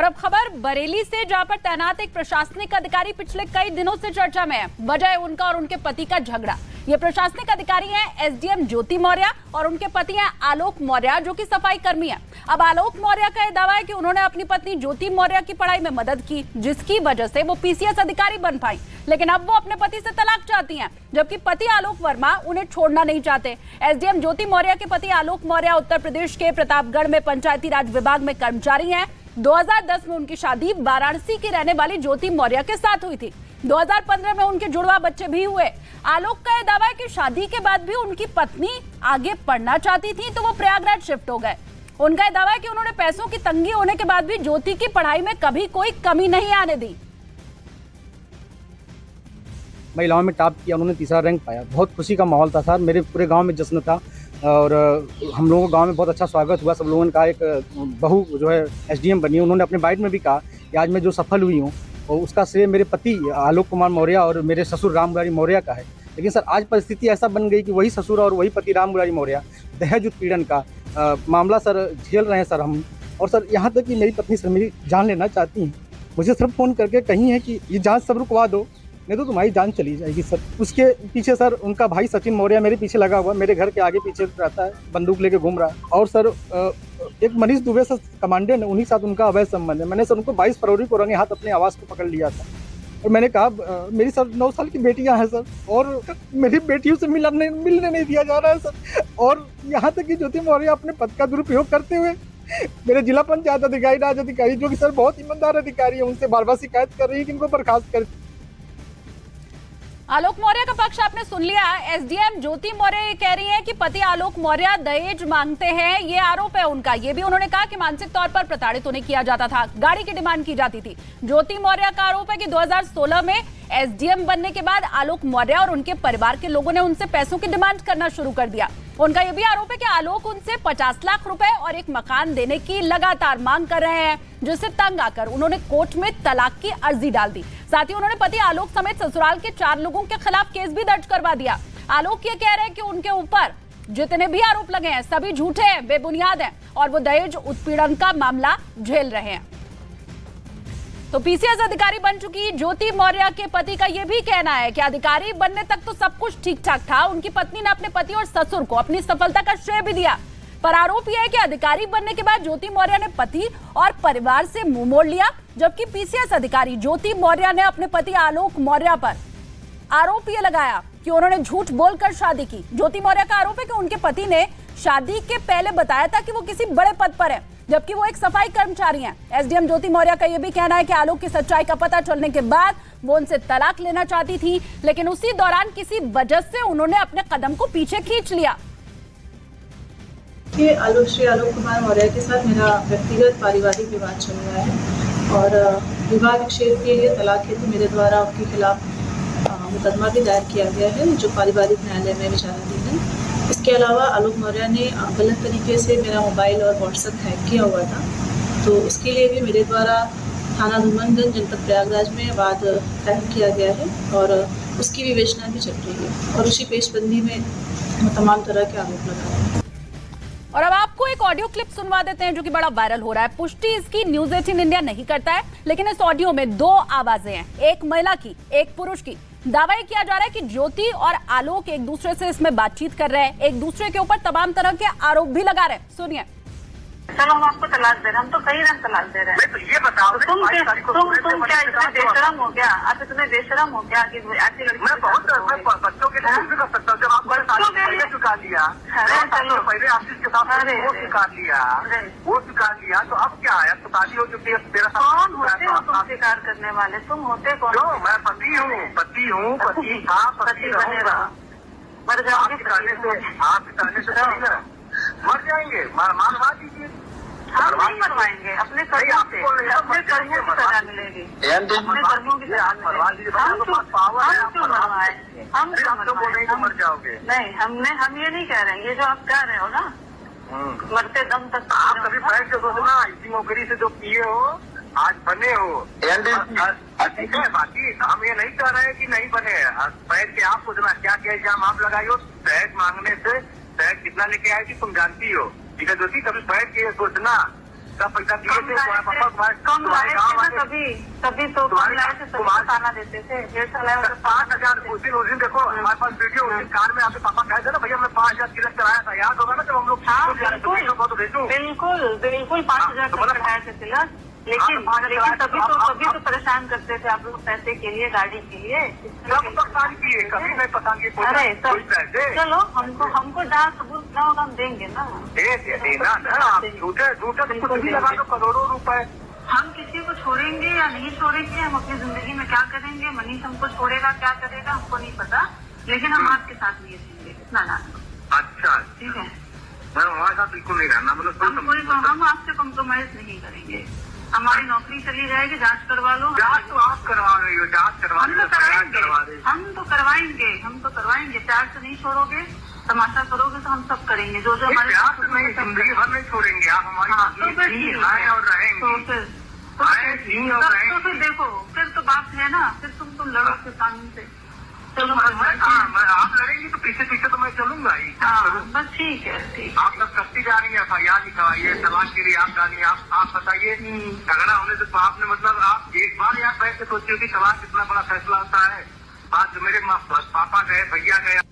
अब खबर बरेली से, जहां पर तैनात एक प्रशासनिक अधिकारी पिछले कई दिनों से चर्चा में है। वजह है उनका और उनके पति का झगड़ा। ये प्रशासनिक अधिकारी हैं एसडीएम ज्योति मौर्य और उनके पति हैं आलोक मौर्य, जो कि सफाई कर्मी हैं। अब आलोक मौर्य का यह दावा है कि उन्होंने अपनी पत्नी ज्योति मौर्य की पढ़ाई में मदद की, जिसकी वजह से वो पीसीएस अधिकारी बन पाई। लेकिन अब वो अपने पति से तलाक चाहती हैं, जबकि पति आलोक वर्मा उन्हें छोड़ना नहीं चाहते। एसडीएम ज्योति मौर्य के पति आलोक मौर्य उत्तर प्रदेश के प्रतापगढ़ में पंचायती राज विभाग में कर्मचारी हैं। 2010 में उनकी शादी वाराणसी की रहने वाली ज्योति मौर्य के साथ हुई थी। 2015 में उनके जुड़वा बच्चे भी हुए। आलोक का यह दावा है कि शादी के बाद भी उनकी पत्नी आगे पढ़ना चाहती थी, तो वो प्रयागराज शिफ्ट हो गए। उनका यह दावा है कि उन्होंने पैसों की तंगी होने के बाद भी ज्योति की पढ़ाई में कभी कोई कमी नहीं आने दी। महिलाओं में टॉप किया, उन्होंने तीसरा रैंक पाया। बहुत खुशी का माहौल था सर, मेरे पूरे गांव में जश्न था और हम लोगों को गांव में बहुत अच्छा स्वागत हुआ। सब लोगों ने कहा एक बहू जो है एसडीएम बनी। उन्होंने अपने बाइट में भी कहा कि आज मैं जो सफल हुई हूँ और उसका श्रेय मेरे पति आलोक कुमार मौर्य और मेरे ससुर राम मुरारी मौर्य का है। लेकिन सर आज परिस्थिति ऐसा बन गई कि वही ससुर और वही पति राम मुरारी मौर्य दहेज उत्पीड़न का मामला सर झेल रहे हैं सर हम। और सर यहाँ तक कि मेरी पत्नी सर मेरी जान लेना चाहती हैं। मुझे सर फ़ोन करके कही है कि ये जाँच सब रुकवा दो, नहीं तो तुम्हारी जान चली जाएगी सर। उसके पीछे सर उनका भाई सचिन मौर्य मेरे पीछे लगा हुआ, मेरे घर के आगे पीछे रहता है, बंदूक लेके घूम रहा है। और सर एक मनीष दुबे सर कमांडेंट है, उन्हीं साथ उनका अवैध संबंध है। मैंने सर उनको 22 फरवरी को रंगे हाथ अपने आवास को पकड़ लिया था और मैंने कहा मेरी सर 9 साल की बेटियां हैं सर और मेरी बेटियों से मिलने नहीं दिया जा रहा है सर। और यहाँ तक कि ज्योति मौर्य अपने पद का दुरुपयोग करते हुए मेरे जिला पंचायत अधिकारी राज अधिकारी, जो कि सर बहुत ईमानदार अधिकारी है, उनसे बार बार शिकायत कर रही है कि इनको बर्खास्त कर। आलोक मौर्य का पक्ष आपने सुन लिया। एसडीएम ज्योति मौर्य कह रही हैं कि पति आलोक मौर्य दहेज मांगते हैं, ये आरोप है उनका। ये भी उन्होंने कहा कि मानसिक तौर पर प्रताड़ित उन्हें किया जाता था, गाड़ी की डिमांड की जाती थी। ज्योति मौर्य का आरोप है कि 2016 में एसडीएम बनने के बाद आलोक मौर्य और उनके परिवार के लोगों ने उनसे पैसों की डिमांड करना शुरू कर दिया। उनका यह भी आरोप है कि आलोक उनसे 50 लाख रुपए और एक मकान देने की लगातार मांग कर रहे हैं, जिससे तंग आकर उन्होंने कोर्ट में तलाक की अर्जी डाल दी। साथ ही उन्होंने पति आलोक समेत ससुराल के 4 लोगों के खिलाफ केस भी दर्ज करवा दिया। आलोक ये कह रहे हैं कि उनके ऊपर जितने भी आरोप लगे हैं सभी झूठे हैं, बेबुनियाद हैं और वो दहेज उत्पीड़न का मामला झेल रहे हैं। तो पीसीएस अधिकारी बन चुकी ज्योति मौर्य के पति का यह भी कहना है कि अधिकारी बनने तक तो सब कुछ ठीक ठाक था। उनकी पत्नी ने अपने पति और ससुर को अपनी सफलता का श्रेय भी दिया, पर आरोप यह है कि अधिकारी बनने के बाद ज्योति मौर्य ने पति और परिवार से मुंह मोड़ लिया, जबकि पीसीएस अधिकारी ज्योति मौर्य ने अपने पति आलोक मौर्य पर आरोप यह लगाया कि उन्होंने झूठ बोलकर शादी की। ज्योति मौर्य का आरोप है कि उनके पति ने शादी के पहले बताया था कि वो किसी बड़े पद पर है, जबकि वो एक सफाई कर्मचारी हैं। एसडीएम ज्योति मौर्य का यह भी कहना है कि आलोक की सच्चाई का पता चलने के बाद वो उनसे तलाक लेना चाहती थी, लेकिन उसी दौरान किसी वजह से उन्होंने अपने कदम को पीछे खींच लिया। श्री आलोक कुमार मौर्य के साथ मेरा व्यक्तिगत पारिवारिक विवाद चल रहा है और विवाह विच्छेद के लिए तलाक हेतु मेरे द्वारा उनके खिलाफ मुकदमा भी दायर किया गया है, जो पारिवारिक न्यायालय में विचाराधीन है। इसके अलावा आलोक मौर्य ने गलत तरीके से मेरा मोबाइल और व्हाट्सएप हैक किया हुआ था, तो उसके लिए भी मेरे द्वारा थाना धूमनगंज जनपद प्रयागराज में वाद दायर किया गया है और उसकी विवेचना भी चल रही है और उसी पेशबंदी में तमाम तरह के आरोप लगा रहे हैं। और अब आपको एक ऑडियो क्लिप सुनवा देते हैं जो कि बड़ा वायरल हो रहा है। पुष्टि इसकी न्यूज़ 18 इंडिया नहीं करता है, लेकिन इस ऑडियो में 2 आवाजें हैं, एक महिला की, एक पुरुष की। दावा ये किया जा रहा है कि ज्योति और आलोक एक दूसरे से इसमें बातचीत कर रहे हैं, एक दूसरे के ऊपर तमाम तरह के आरोप भी लगा रहे हैं। सुनिए। चलो हम आपको तलाक दे रहे हैं, हम तो कई रंग तलाक दे रहे हैं। तो ये बताओ तुम क्या इतने बेशरम हो गया? आप इतने बेशरम हो गया कि ऐसी लड़की? मैं बहुत बच्चों के लिए भी कर सकता हूँ। जब आप पहले चुका दिया, पहले आशीष के साथ वो चुका लिया, तो अब क्या है? अब तो शादी हो चुकी है। तेरा कौन होते हो तुम स्वीकार करने वाले? तुम होते कौन? मैं पति हूँ, पति था, पति बनेगा। मर जाओगे आप से मर जाएंगे, मारवा दीजिए। हम नहीं मरवाएंगे, अपने कर्मों की सजा मिलेगी। अपने कर्मों की सजा मिलेगी। हम क्यों मरवाएंगे? हम तो मर जाओगे। नहीं, हम ये नहीं कह रहे हैं, ये जो आप कह रहे हो ना, मरते दम तक। आप कभी बैठ के सोचो ना, इसी नौकरी से जो किए हो आज बने हो। ठीक है, बाकी हम ये नहीं कह रहे हैं कि नहीं बने। बैठ के आप सोचना क्या क्या इल्जाम आप लगाई हो। दहेज मांगने से दहेज कितना लेके आए कि तुम जानती हो। ठीक है ज्योति, कभी बैठ के सोचना सब पैसा दिए थे तुम्हारे पापा कम लाए थे ना, तभी तो कम लाए थे, तभी खाना देते थे। 1.5 साल 5,000 उस दिन देखो हमारे पास वीडियो, उस दिन कार में आपके पापा कहे थे ना भैया मैं 5,000 तिलक चढ़ाया था, याद होगा ना जब हम लोग। हाँ बिल्कुल 5,000 चढ़ाए थे तिलक, लेकिन तभी तो परेशान करते थे आप लोग पैसे के लिए, गाड़ी के लिए। परेशान किए, कभी नहीं पसंद किए। अरे चलो हमको जहाँ सबूत ना होगा हम देंगे ना, देना ना, झूठे कुछ भी लगा दो करोड़ों रुपए। हम किसी को छोड़ेंगे या नहीं छोड़ेंगे, हम अपनी जिंदगी में क्या करेंगे, मनीष हमको छोड़ेगा क्या करेगा हमको नहीं पता, लेकिन हम आपके साथ नहीं रहेंगे, इतना ना। अच्छा ठीक है, मैं हमारे साथ बिल्कुल नहीं रहना, मतलब हम आपसे कॉम्प्रोमाइज नहीं करेंगे। हमारी नौकरी चली जाएगी, जांच करवा लो। जांच तो आप करवा रही हो, जांच करवा हम तो करवाएंगे, प्यार से नहीं छोड़ोगे, तमाशा करोगे तो हम सब करेंगे, जो हमारे जिंदगी भर नहीं छोड़ेंगे आप हमारी। और रहेंगे तो फिर देखो, फिर तो बात है ना, फिर तुम लड़ो के कानून से। चलो आप लड़ेंगी तो पीछे तो मैं चलूंगा ही। बस ठीक है, ठीक। आप सब करती जा रही है, FIR लिखवाइए, तलाक के लिए आप डालिए, आप बताइए झगड़ा होने से तो आपने मतलब आप एक बार यहाँ बैठ के सोचिए कि तलाक कितना बड़ा फैसला होता है। आज मेरे पापा गए, भैया गए।